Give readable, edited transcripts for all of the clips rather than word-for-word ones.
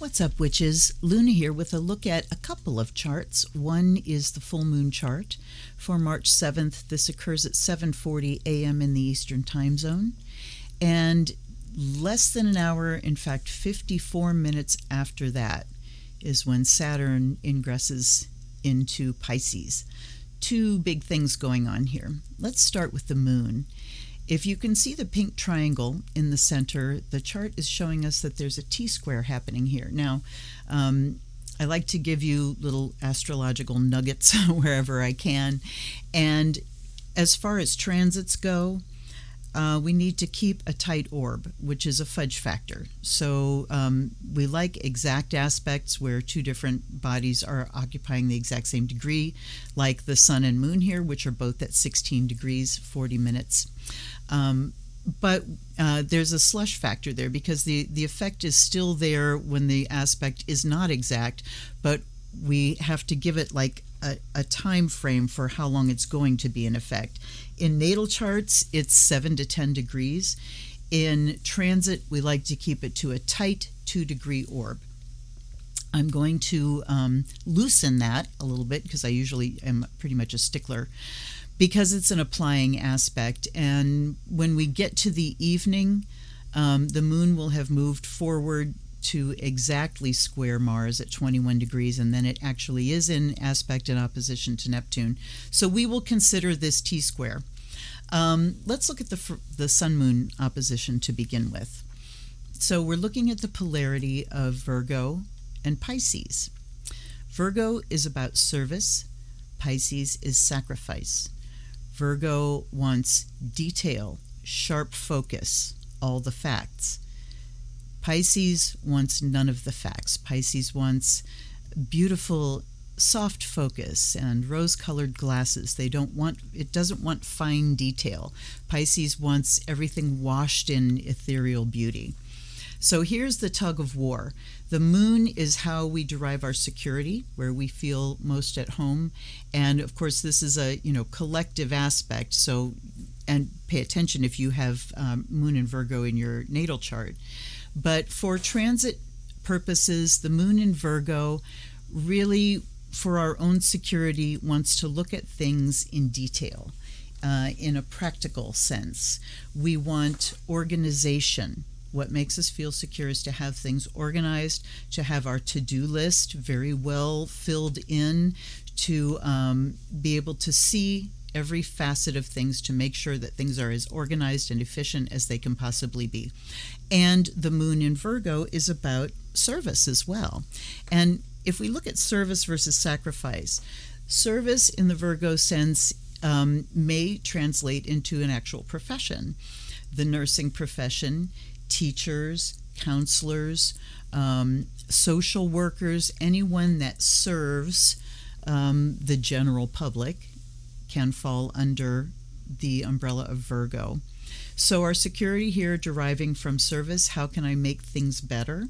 What's up, witches? Luna here with a look at a couple of charts. One is the full moon chart for March 7th. This occurs at 7:40 a.m. in the Eastern Time Zone. And less than an hour, in fact 54 minutes after that, is when Saturn ingresses into Pisces. Two big things going on here. Let's start with the moon. If you can see the pink triangle in the center, the chart is showing us that there's a T-square happening here. Now, I like to give you little astrological nuggets wherever I can. And as far as transits go, we need to keep a tight orb, which is a fudge factor. So we like exact aspects where two different bodies are occupying the exact same degree, like the sun and moon here, which are both at 16 degrees, 40 minutes. But there's a slush factor there because the effect is still there when the aspect is not exact, but we have to give it like a time frame for how long it's going to be in effect. In natal charts, it's 7 to 10 degrees. In transit, we like to keep it to a tight 2-degree orb. I'm going to loosen that a little bit because I usually am pretty much a stickler because it's an applying aspect. And when we get to the evening, the moon will have moved forward to exactly square Mars at 21 degrees, and then it actually is in aspect and opposition to Neptune. So we will consider this T-square. Let's look at the Sun-Moon opposition to begin with. So we're looking at the polarity of Virgo and Pisces. Virgo is about service. Pisces is sacrifice. Virgo wants detail, sharp focus, all the facts. Pisces wants none of the facts. Pisces wants beautiful, soft focus and rose-colored glasses. It doesn't want fine detail. Pisces wants everything washed in ethereal beauty. So here's the tug of war. The moon is how we derive our security, where we feel most at home. And of course, this is a collective aspect. So, and pay attention if you have moon and Virgo in your natal chart. But for transit purposes, the moon in Virgo really, for our own security, wants to look at things in detail, in a practical sense. We want organization. What makes us feel secure is to have things organized, to have our to-do list very well filled in, to be able to see every facet of things to make sure that things are as organized and efficient as they can possibly be. And the moon in Virgo is about service as well. And if we look at service versus sacrifice, service in the Virgo sense may translate into an actual profession. The nursing profession, teachers, counselors, social workers, anyone that serves the general public can fall under the umbrella of Virgo. So our security here deriving from service, how can I make things better?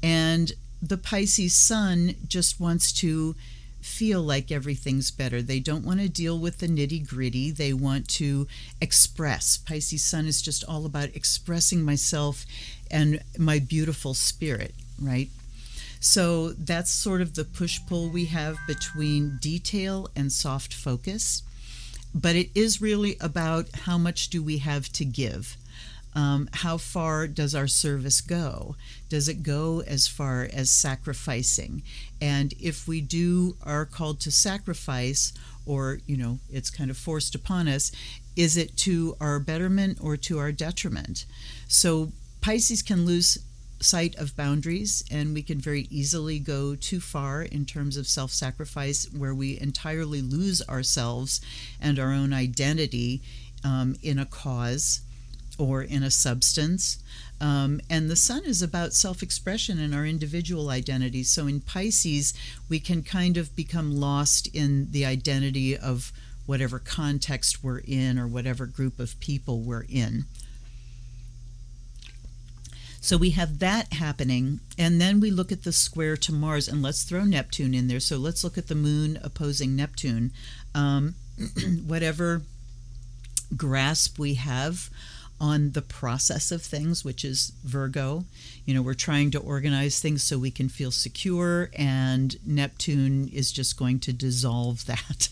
And the Pisces sun just wants to feel like everything's better. They don't want to deal with the nitty-gritty. They want to express. Pisces sun is just all about expressing myself and my beautiful spirit, right? So that's sort of the push-pull we have between detail and soft focus. But it is really about how much do we have to give. How far does our service go? Does it go as far as sacrificing? And if we are called to sacrifice, or it's kind of forced upon us, is it to our betterment or to our detriment? So Pisces can lose sight of boundaries, and we can very easily go too far in terms of self-sacrifice, where we entirely lose ourselves and our own identity in a cause or in a substance. And the sun is about self-expression and our individual identity. So in Pisces, we can kind of become lost in the identity of whatever context we're in or whatever group of people we're in. So we have that happening, and then we look at the square to Mars, and let's throw Neptune in there. So let's look at the moon opposing Neptune. Whatever grasp we have on the process of things, which is Virgo. We're trying to organize things so we can feel secure, and Neptune is just going to dissolve that.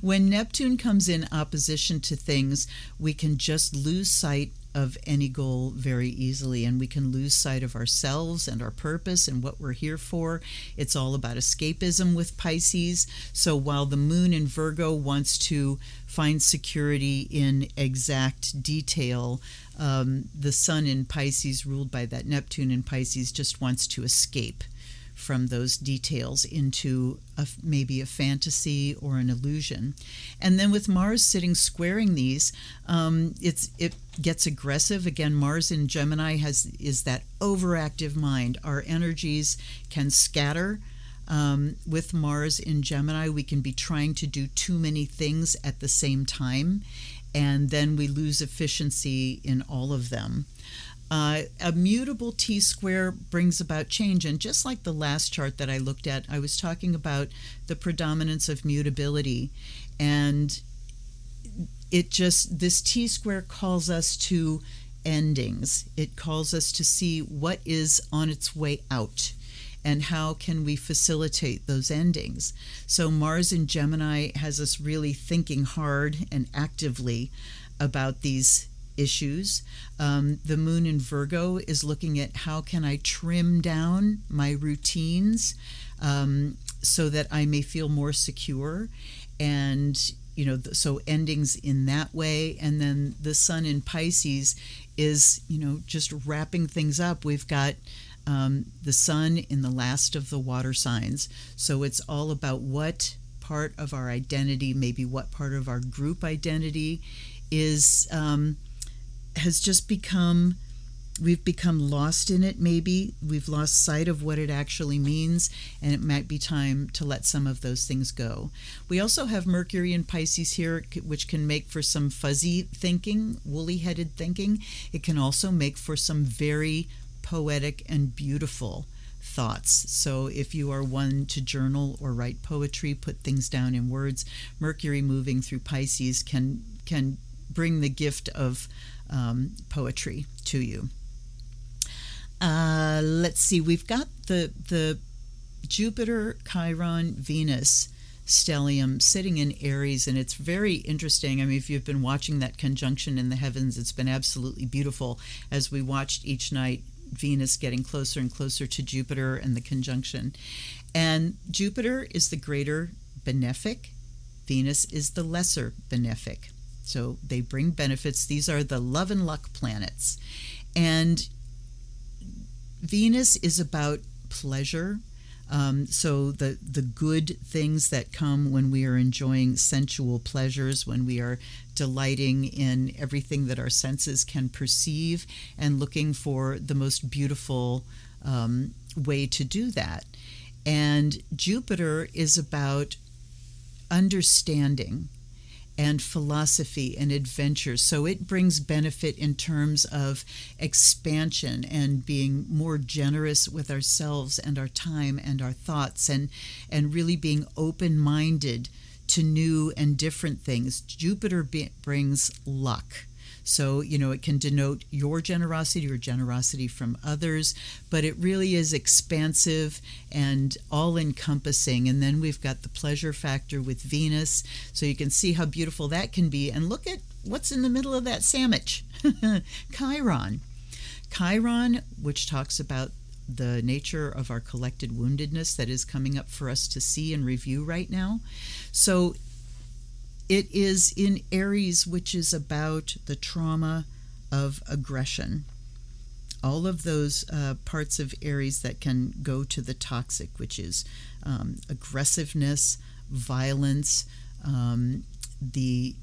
When Neptune comes in opposition to things, we can just lose sight of any goal very easily, and we can lose sight of ourselves and our purpose and what we're here for. It's all about escapism with Pisces. So while the moon in Virgo wants to find security in exact detail, the sun in Pisces, ruled by that Neptune in Pisces, just wants to escape from those details into maybe a fantasy or an illusion. And then with Mars sitting squaring these, it gets aggressive. Again, Mars in Gemini is that overactive mind. Our energies can scatter. With Mars in Gemini, we can be trying to do too many things at the same time, and then we lose efficiency in all of them. A mutable T-square brings about change, and just like the last chart that I looked at, I was talking about the predominance of mutability, and this T-square calls us to endings. It calls us to see what is on its way out, and how can we facilitate those endings. So Mars in Gemini has us really thinking hard and actively about these issues. The moon in Virgo is looking at how can I trim down my routines so that I may feel more secure, and so endings in that way. And then the sun in Pisces is just wrapping things up. We've got the sun in the last of the water signs, so it's all about what part of our identity, maybe what part of our group identity has just we've become lost in it. Maybe we've lost sight of what it actually means, and it might be time to let some of those things go. We also have Mercury in Pisces here, which can make for some fuzzy thinking, woolly-headed thinking. It can also make for some very poetic and beautiful thoughts. So if you are one to journal or write poetry, put things down in words, Mercury moving through Pisces can bring the gift of poetry to you. Let's see, we've got the Jupiter, Chiron, Venus stellium sitting in Aries, and it's very interesting. I mean, if you've been watching that conjunction in the heavens, it's been absolutely beautiful as we watched each night Venus getting closer and closer to Jupiter and the conjunction. And Jupiter is the greater benefic, Venus is the lesser benefic. So they bring benefits. These are the love and luck planets. And Venus is about pleasure. So the good things that come when we are enjoying sensual pleasures, when we are delighting in everything that our senses can perceive and looking for the most beautiful way to do that. And Jupiter is about understanding and philosophy and adventure. So it brings benefit in terms of expansion and being more generous with ourselves and our time and our thoughts, and really being open-minded to new and different things. Jupiter brings luck. So, it can denote your generosity or generosity from others, but it really is expansive and all-encompassing. And then we've got the pleasure factor with Venus, so you can see how beautiful that can be. And look at what's in the middle of that sandwich, Chiron. Chiron, which talks about the nature of our collected woundedness that is coming up for us to see and review right now. So it is in Aries, which is about the trauma of aggression. All of those parts of Aries that can go to the toxic, which is aggressiveness, violence, the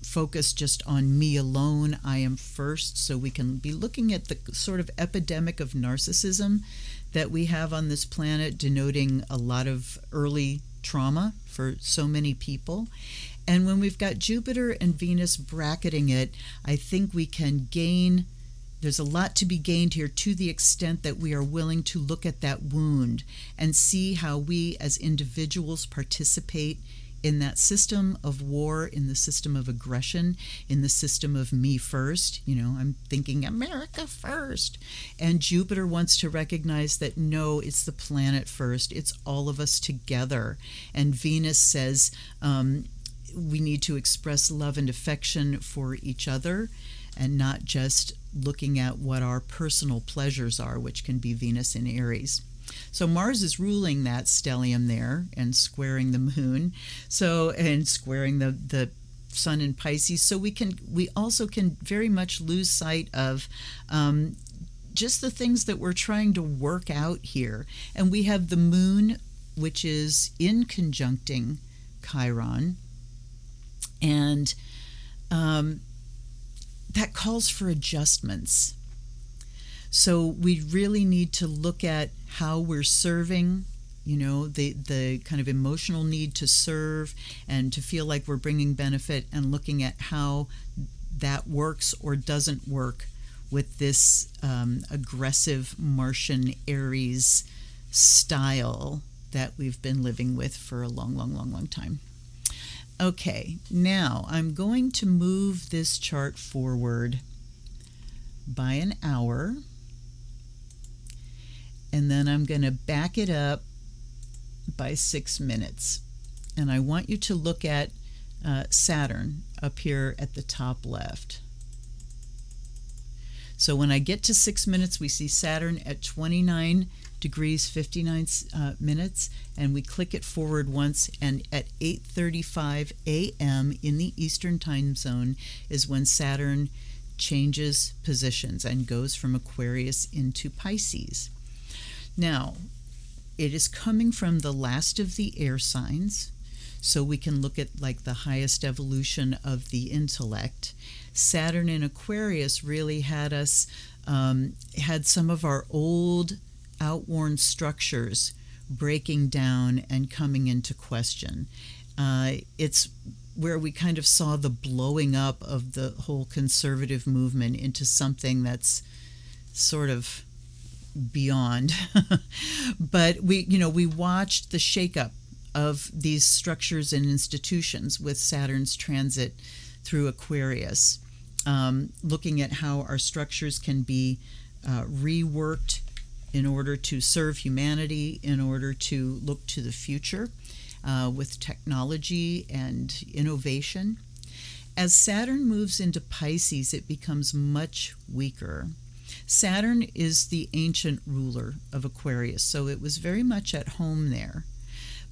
focus just on me alone, I am first. So we can be looking at the sort of epidemic of narcissism that we have on this planet, denoting a lot of early trauma for so many people. And when we've got Jupiter and Venus bracketing it, I think we can gain, there's a lot to be gained here to the extent that we are willing to look at that wound and see how we as individuals participate in that system of war, in the system of aggression, in the system of me first. I'm thinking America first. And Jupiter wants to recognize that no, it's the planet first. It's all of us together. And Venus says we need to express love and affection for each other and not just looking at what our personal pleasures are, which can be Venus in Aries. So Mars is ruling that stellium there and squaring the moon, and squaring the sun in Pisces. So we also can very much lose sight of just the things that we're trying to work out here. And we have the moon, which is in conjuncting Chiron, and that calls for adjustments. So we really need to look at how we're serving, the kind of emotional need to serve and to feel like we're bringing benefit, and looking at how that works or doesn't work with this aggressive Martian Aries style that we've been living with for a long time. Okay, now I'm going to move this chart forward by an hour. And then I'm going to back it up by 6 minutes. And I want you to look at Saturn up here at the top left. So when I get to 6 minutes, we see Saturn at 29 degrees 59 minutes, and we click it forward once, and at 8:35 a.m. in the Eastern time zone is when Saturn changes positions and goes from Aquarius into Pisces. Now, it is coming from the last of the air signs, so we can look at like the highest evolution of the intellect. Saturn in Aquarius really had us, had some of our old outworn structures breaking down and coming into question. It's where we kind of saw the blowing up of the whole conservative movement into something that's sort of beyond. But we watched the shakeup of these structures and institutions with Saturn's transit through Aquarius, looking at how our structures can be reworked in order to serve humanity, in order to look to the future with technology and innovation. As Saturn moves into Pisces, it becomes much weaker. Saturn is the ancient ruler of Aquarius, so it was very much at home there.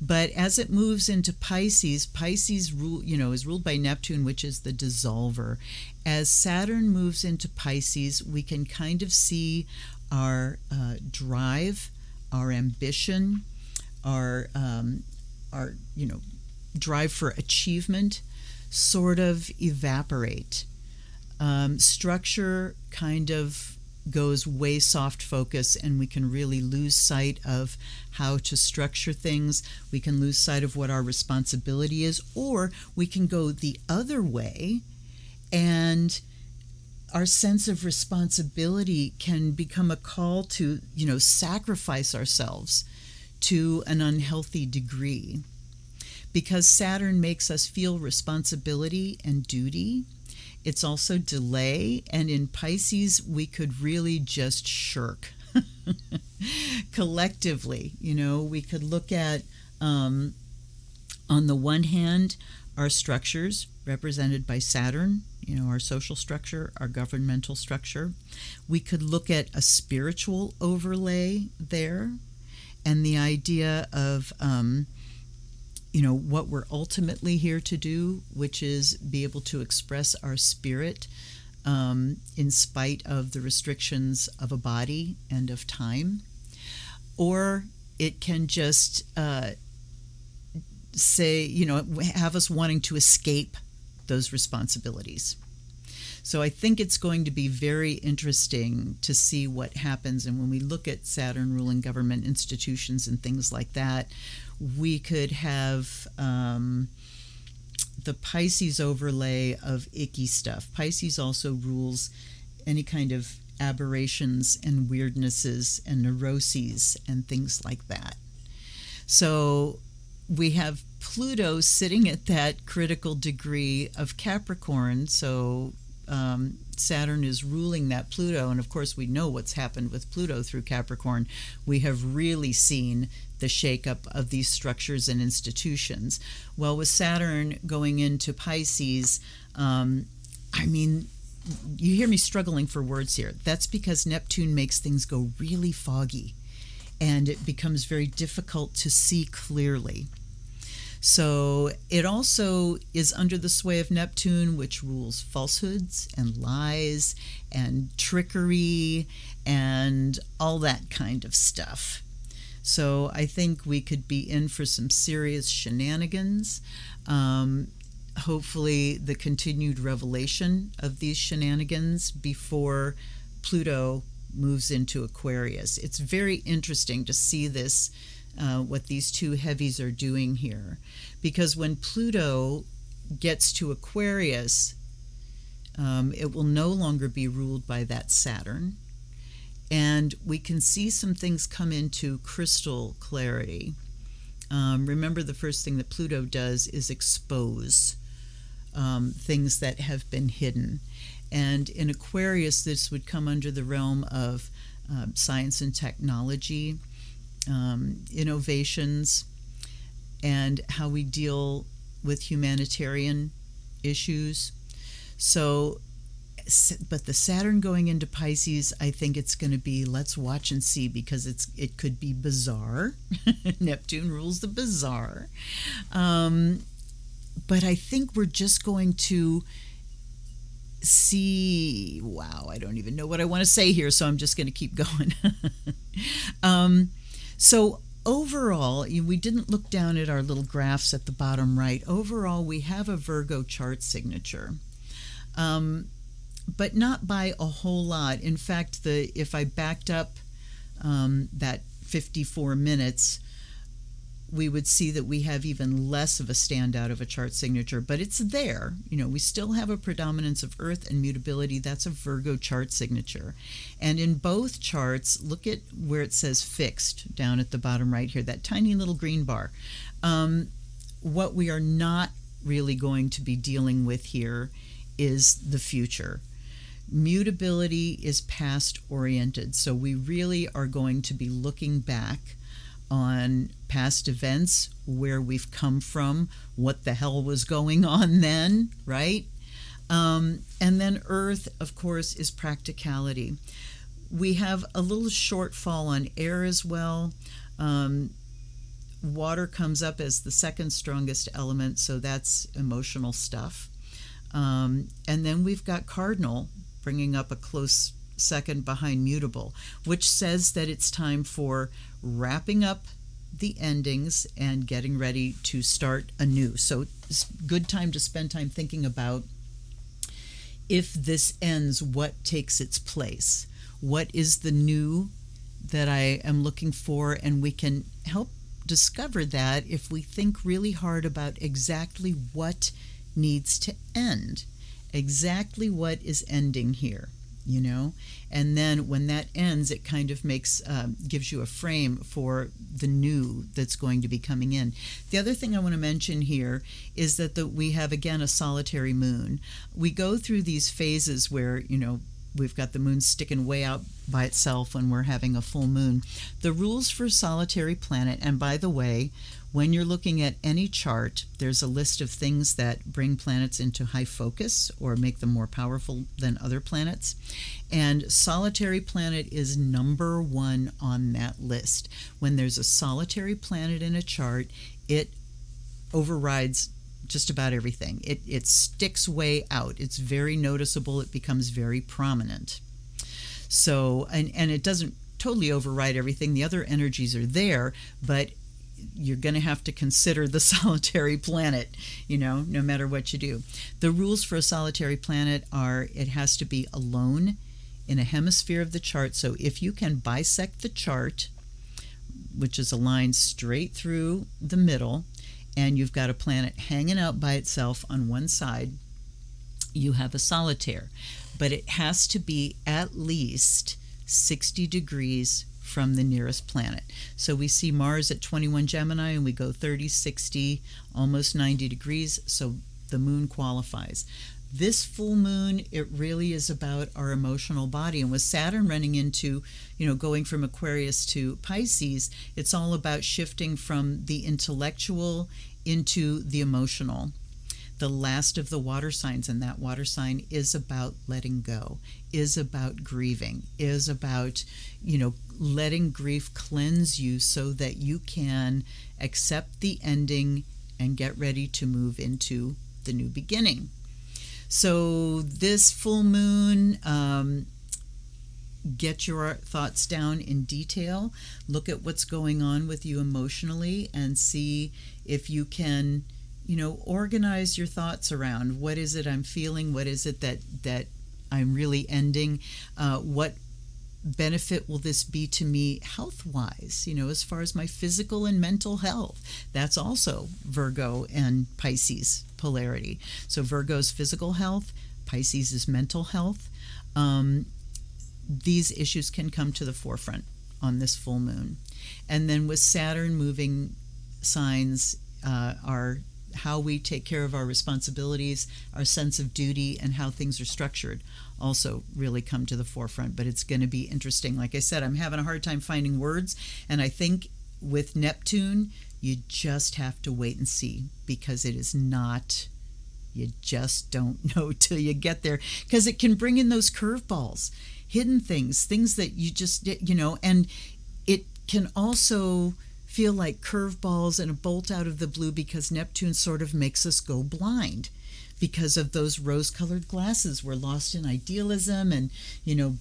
But as it moves into Pisces, Pisces is ruled by Neptune, which is the dissolver. As Saturn moves into Pisces, we can kind of see our drive, our ambition, our drive for achievement sort of evaporate. Structure kind of goes way soft focus, and we can really lose sight of how to structure things. We can lose sight of what our responsibility is, or we can go the other way, and our sense of responsibility can become a call to, sacrifice ourselves to an unhealthy degree. Because Saturn makes us feel responsibility and duty, it's also delay, and in Pisces, we could really just shirk. Collectively, we could look at, on the one hand, our structures represented by Saturn, our social structure, our governmental structure. We could look at a spiritual overlay there, and the idea of what we're ultimately here to do, which is be able to express our spirit in spite of the restrictions of a body and of time. Or it can just have us wanting to escape those responsibilities. So I think it's going to be very interesting to see what happens. And when we look at Saturn ruling government institutions and things like that, we could have the Pisces overlay of icky stuff. Pisces also rules any kind of aberrations and weirdnesses and neuroses and things like that. So we have Pluto sitting at that critical degree of Capricorn, so Saturn is ruling that Pluto, and of course we know what's happened with Pluto through Capricorn. We have really seen the shakeup of these structures and institutions. Well, with Saturn going into Pisces, I mean, you hear me struggling for words here. That's because Neptune makes things go really foggy, and it becomes very difficult to see clearly. So it also is under the sway of Neptune, which rules falsehoods and lies and trickery and all that kind of stuff. So I think we could be in for some serious shenanigans. Hopefully the continued revelation of these shenanigans before Pluto moves into Aquarius. It's very interesting to see this, what these two heavies are doing here, because when Pluto gets to Aquarius, it will no longer be ruled by that Saturn, and we can see some things come into crystal clarity. Remember, the first thing that Pluto does is expose things that have been hidden. And in Aquarius, this would come under the realm of science and technology, innovations, and how we deal with humanitarian issues. So, but the Saturn going into Pisces, I think it's going to be, let's watch and see, because it could be bizarre. Neptune rules the bizarre. But I think we're just going to see, wow, I don't even know what I want to say here, so I'm just going to keep going. So overall, we didn't look down at our little graphs at the bottom right. Overall, we have a Virgo chart signature, but not by a whole lot. In fact, if I backed up that 54 minutes, we would see that we have even less of a standout of a chart signature, but it's there. We still have a predominance of Earth and mutability. That's a Virgo chart signature. And in both charts, look at where it says fixed down at the bottom right here, that tiny little green bar. What we are not really going to be dealing with here is the future. Mutability is past oriented, so we really are going to be looking back on past events, where we've come from, what the hell was going on then, right? And then Earth, of course, is practicality. We have a little shortfall on air as well. Water comes up as the second strongest element, so that's emotional stuff. And then we've got cardinal bringing up a close second behind mutable, which says that it's time for wrapping up the endings and getting ready to start anew. So it's a good time to spend time thinking about, if this ends, what takes its place? What is the new that I am looking for? And we can help discover that if we think really hard about exactly what needs to end, exactly what is ending here. And then when that ends, it kind of gives you a frame for the new that's going to be coming in. The other thing I want to mention here is that we have, again, a solitary moon. We go through these phases where, we've got the moon sticking way out by itself when we're having a full moon. The rules for solitary planet, and by the way, when you're looking at any chart, there's a list of things that bring planets into high focus or make them more powerful than other planets. And solitary planet is number one on that list. When there's a solitary planet in a chart, it overrides just about everything. It sticks way out. It's very noticeable. It becomes very prominent. So, and it doesn't totally override everything. The other energies are there, but you're going to have to consider the solitary planet, no matter what you do. The rules for a solitary planet are, it has to be alone in a hemisphere of the chart. So if you can bisect the chart, which is a line straight through the middle, and you've got a planet hanging out by itself on one side, you have a solitaire. But it has to be at least 60 degrees from the nearest planet. So we see Mars at 21 Gemini, and we go 30, 60, almost 90 degrees, so the moon qualifies. This full moon, it really is about our emotional body. And with Saturn running into, going from Aquarius to Pisces, it's all about shifting from the intellectual into the emotional. The last of the water signs, and that water sign is about letting go, is about grieving, is about, letting grief cleanse you so that you can accept the ending and get ready to move into the new beginning. So this full moon, get your thoughts down in detail, look at what's going on with you emotionally, and see if you can, organize your thoughts around what is it I'm feeling, what is it that I'm really ending, what benefit will this be to me health-wise, as far as my physical and mental health. That's also Virgo and Pisces polarity. So Virgo's physical health, Pisces is mental health. These issues can come to the forefront on this full moon. And then with Saturn moving signs, are how we take care of our responsibilities, our sense of duty, and how things are structured also really come to the forefront. But it's going to be interesting. Like I said, I'm having a hard time finding words, and I think with Neptune, you just have to wait and see, because it is not, you just don't know till you get there, because it can bring in those curveballs, hidden things that you just, and it can also feel like curveballs and a bolt out of the blue, because Neptune sort of makes us go blind because of those rose-colored glasses. We're lost in idealism and,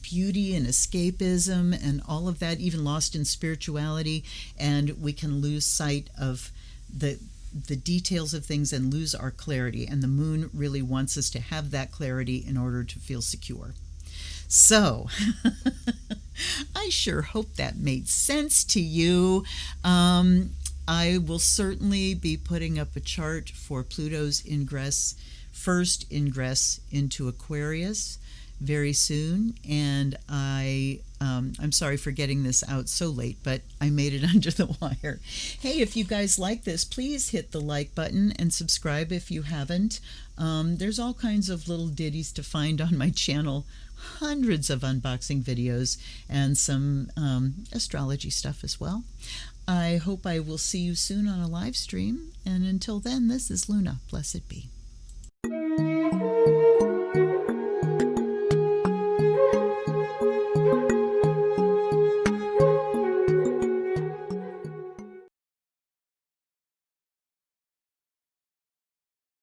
beauty and escapism and all of that, even lost in spirituality, and we can lose sight of the details of things and lose our clarity. And the moon really wants us to have that clarity in order to feel secure. So, I sure hope that made sense to you. I will certainly be putting up a chart for Pluto's first ingress into Aquarius very soon, and I'm sorry for getting this out so late, but I made it under the wire. Hey, if you guys like this, please hit the like button and subscribe if you haven't. There's all kinds of little ditties to find on my channel, hundreds of unboxing videos, and some astrology stuff as well. I hope I will see you soon on a live stream, and until then, this is Luna. Blessed be.